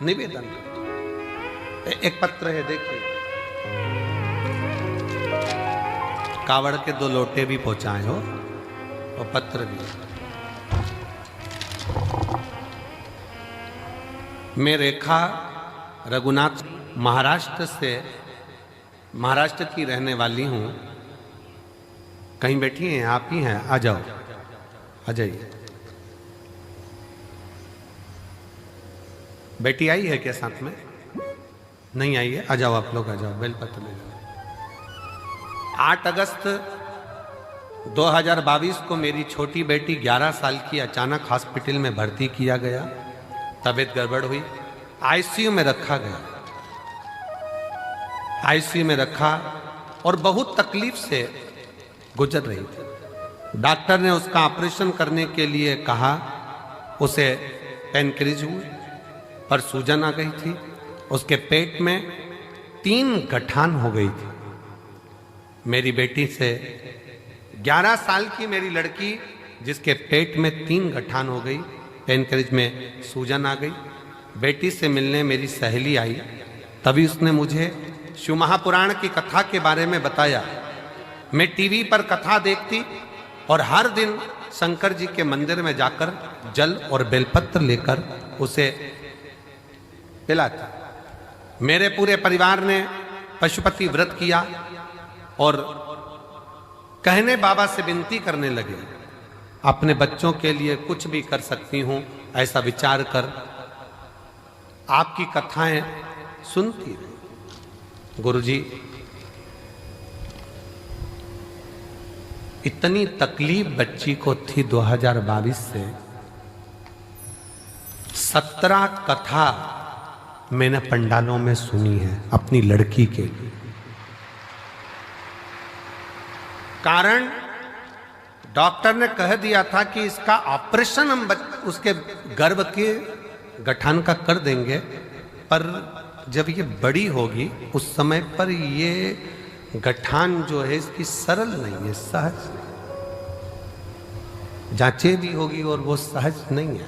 निवेदन करती। एक पत्र है, देखिए, कावड़ के 2 लोटे भी पहुंचाए हो और पत्र भी। मैं रेखा रघुनाथ महाराष्ट्र की रहने वाली हूं। कहीं बैठी हैं? आप ही हैं? आ जाओ, आ जाइए। बेटी आई है क्या साथ में? नहीं आई है? आ जाओ आप लोग, आ जाओ, बेलपत्र ले जाओ। 8 अगस्त 2022 को मेरी छोटी बेटी 11 साल की अचानक हॉस्पिटल में भर्ती किया गया। तबीयत गड़बड़ हुई, आईसीयू में रखा गया। आईसीयू में रखा और बहुत तकलीफ से गुजर रही थी। डॉक्टर ने उसका ऑपरेशन करने के लिए कहा। उसे पेनक्रिज हुई पर सूजन आ गई थी। उसके पेट में 3 गठान हो गई थी। मेरी बेटी से 11 साल की मेरी लड़की जिसके पेट में 3 गठान हो गई, पेनक्रिज में सूजन आ गई। बेटी से मिलने मेरी सहेली आई, तभी उसने मुझे शिव महापुराण की कथा के बारे में बताया। मैं टीवी पर कथा देखती और हर दिन शंकर जी के मंदिर में जाकर जल और बेलपत्र लेकर उसे पिलाती। मेरे पूरे परिवार ने पशुपति व्रत किया और कहने बाबा से विनती करने लगे, अपने बच्चों के लिए कुछ भी कर सकती हूं, ऐसा विचार कर आपकी कथाएं सुनती रही। गुरुजी, इतनी तकलीफ बच्ची को थी 2022 से। 17 कथा मैंने पंडालों में सुनी है अपनी लड़की के लिए। कारण डॉक्टर ने कह दिया था कि इसका ऑपरेशन हम उसके गर्भ के गठान का कर देंगे, पर जब ये बड़ी होगी उस समय पर ये गठान जो है इसकी सरल नहीं है, सहज जांचे भी होगी और वो सहज नहीं है।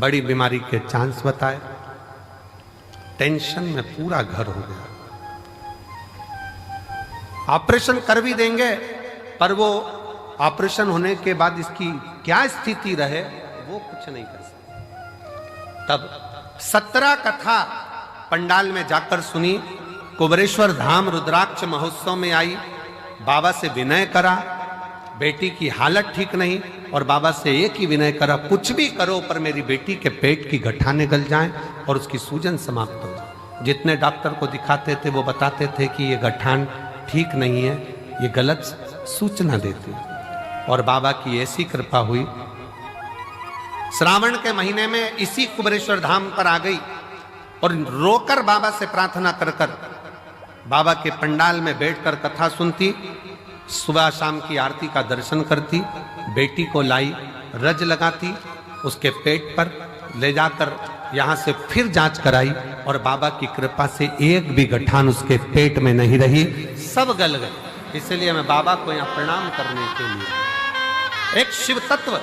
बड़ी बीमारी के चांस बताए। टेंशन में पूरा घर हो गया। ऑपरेशन कर भी देंगे पर वो ऑपरेशन होने के बाद इसकी क्या स्थिति रहे वो कुछ नहीं कर सकते। तब 17 कथा पंडाल में जाकर सुनी। कुबरेश्वर धाम रुद्राक्ष महोत्सव में आई, बाबा से विनय करा। बेटी की हालत ठीक नहीं और बाबा से एक ही विनय करा, कुछ भी करो पर मेरी बेटी के पेट की गठाने गल जाएं और उसकी सूजन समाप्त हो। जितने डॉक्टर को दिखाते थे वो बताते थे कि ये गठान ठीक नहीं है, ये गलत सूचना देती। और बाबा की ऐसी कृपा हुई, श्रावण के महीने में इसी कुबरेश्वर धाम पर आ गई और रोकर बाबा से प्रार्थना कर कर बाबा के पंडाल में बैठकर कथा सुनती। सुबह शाम की आरती का दर्शन करती। बेटी को लाई, रज लगाती, उसके पेट पर ले जाकर यहाँ से फिर जांच कराई और बाबा की कृपा से एक भी गठान उसके पेट में नहीं रही, सब गल गए। इसलिए मैं बाबा को यहाँ प्रणाम करने के लिए, एक शिव तत्व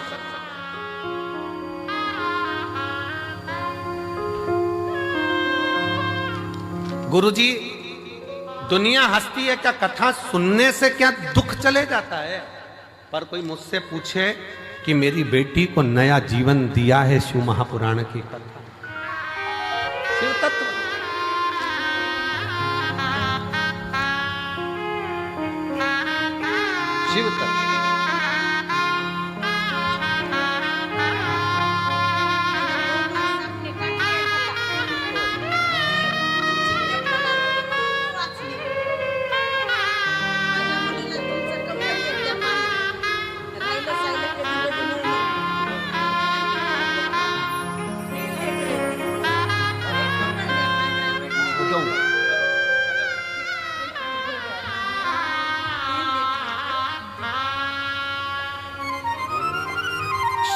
गुरुजी, दुनिया हंसती है क्या कथा सुनने से, क्या दुख चले जाता है? पर कोई मुझसे पूछे कि मेरी बेटी को नया जीवन दिया है शिव महापुराण की कथा। शिव तत्व शिव तत्व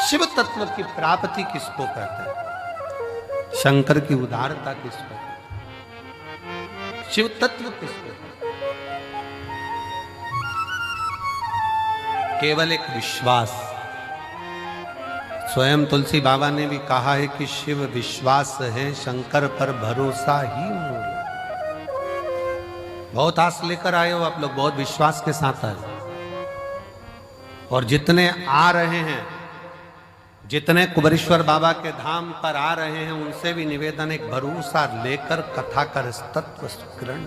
शिव तत्व की प्राप्ति किसको कहते हैं? शंकर की उदारता किसको कहते हैं? शिव तत्व किसको कहते हैं? केवल एक विश्वास, स्वयं तुलसी बाबा ने भी कहा है कि शिव विश्वास है, शंकर पर भरोसा ही मूल। बहुत आस लेकर आए हो आप लोग, बहुत विश्वास के साथ आए हो। और जितने आ रहे हैं, जितने कुबेरेश्वर बाबा के धाम पर आ रहे हैं, उनसे भी निवेदन, एक भरोसा लेकर कथा कर तत्व स्मरण